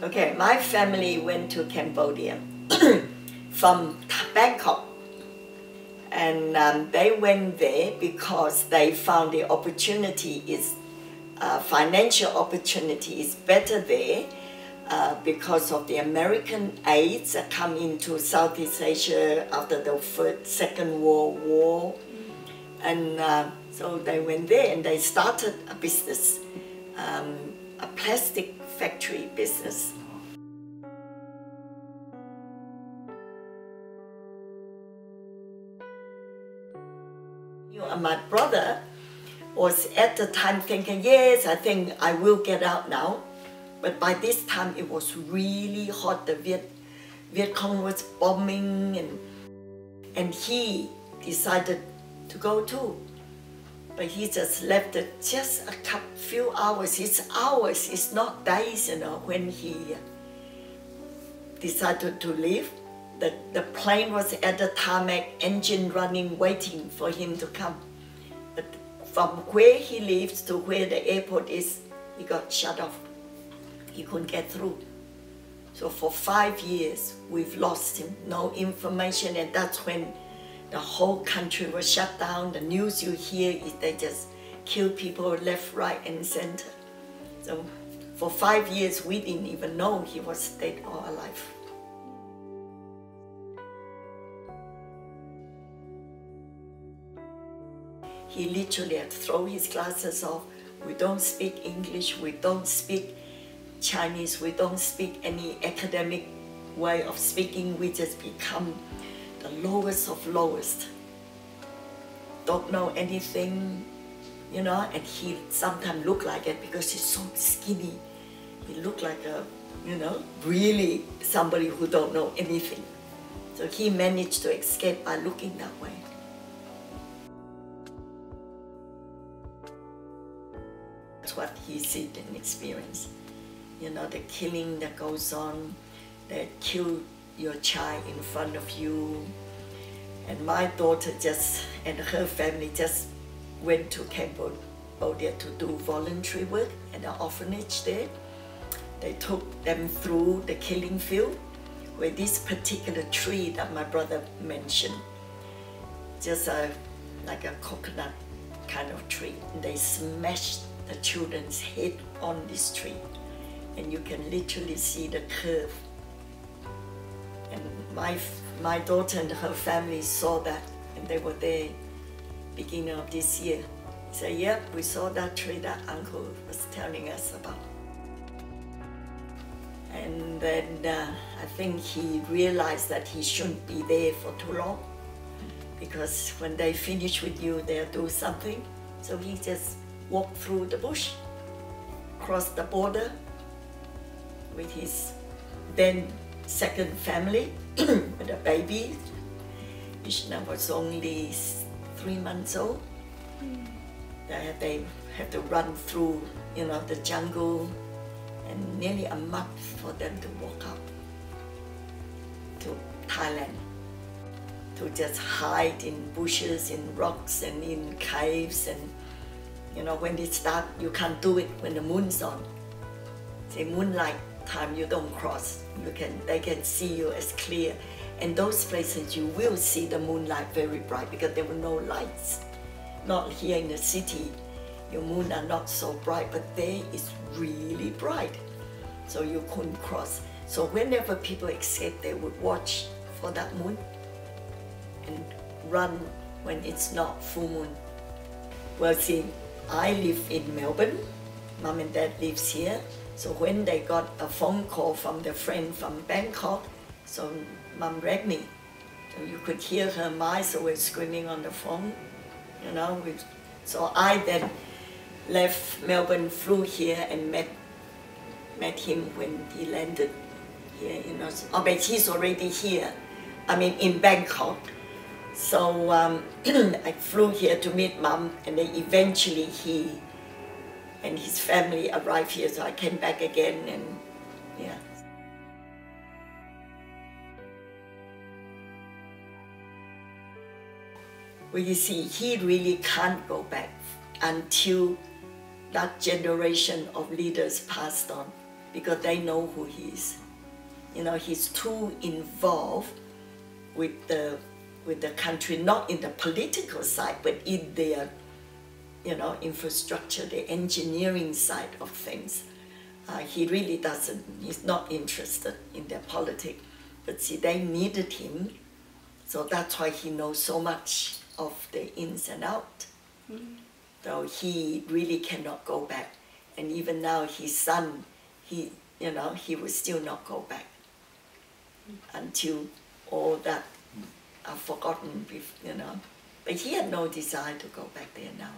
Okay, my family went to Cambodia from Bangkok, and they went there because they found the opportunity is financial opportunity is better there because of the American aids that come into Southeast Asia after the Second World War, and so they went there and they started a business, a plastic factory business. My brother was at the time thinking, yes, I think I will get out now. But by this time it was really hot. The Viet Cong was bombing, and he decided to go too. But he just left it just a few hours. It's hours, it's not days, you know, when he decided to leave. The plane was at the tarmac, engine running, waiting for him to come. But from where he lives to where the airport is, he got shut off. He couldn't get through. So for 5 years, we've lost him, no information, and that's when the whole country was shut down. The news you hear is they just kill people left, right, and center. So for 5 years, we didn't even know he was dead or alive. He literally had to throw his glasses off. We don't speak English, we don't speak Chinese, we don't speak any academic way of speaking. We just become the lowest of lowest. Don't know anything, you know, and he sometimes looked like it because he's so skinny. He looked like a, you know, really somebody who don't know anything. So he managed to escape by looking that way. That's what he seen and experienced. You know, the killing that goes on, they kill your child in front of you. And my daughter and her family just went to Cambodia to do voluntary work at an orphanage there. They took them through the killing field, where this particular tree that my brother mentioned, just like a coconut kind of tree. And they smashed the children's head on this tree, and you can literally see the curve. And my daughter and her family saw that, and they were there beginning of this year. They said, yep, we saw that tree that uncle was telling us about. And then I think he realized that he shouldn't be there for too long, because when they finish with you, they'll do something. So he just walked through the bush, crossed the border with his then second family with a baby, which now was only 3 months old. They had to run through, you know, the jungle, and nearly a month for them to walk up to Thailand, to just hide in bushes, in rocks, and in caves. And you know, when it starts, you can't do it when the moon's on. Say moonlight time, you don't cross. They can see you as clear. And those places you will see the moonlight very bright because there were no lights. Not here in the city, your moon are not so bright, but there is really bright. So you couldn't cross. So whenever people escape, they would watch for that moon and run when it's not full moon. Well, see, I live in Melbourne. Mom and Dad lives here. So when they got a phone call from their friend from Bangkok, so Mom rang me. So you could hear her mice always screaming on the phone, you know. So I then left Melbourne, flew here and met him when he landed here, you know. Oh, but he's already here, I mean in Bangkok. So I flew here to meet Mom, and then eventually he and his family arrived here, so I came back again, and yeah. Well, you see, he really can't go back until that generation of leaders passed on. because they know who he is. You know, he's too involved with the country, not in the political side, but in their, you know, infrastructure, the engineering side of things. He really doesn't, he's not interested in their politics. But see, they needed him, so that's why he knows so much of the ins and outs. So he really cannot go back. And even now, his son, he will still not go back until all that are forgotten, you know. But he had no desire to go back there now.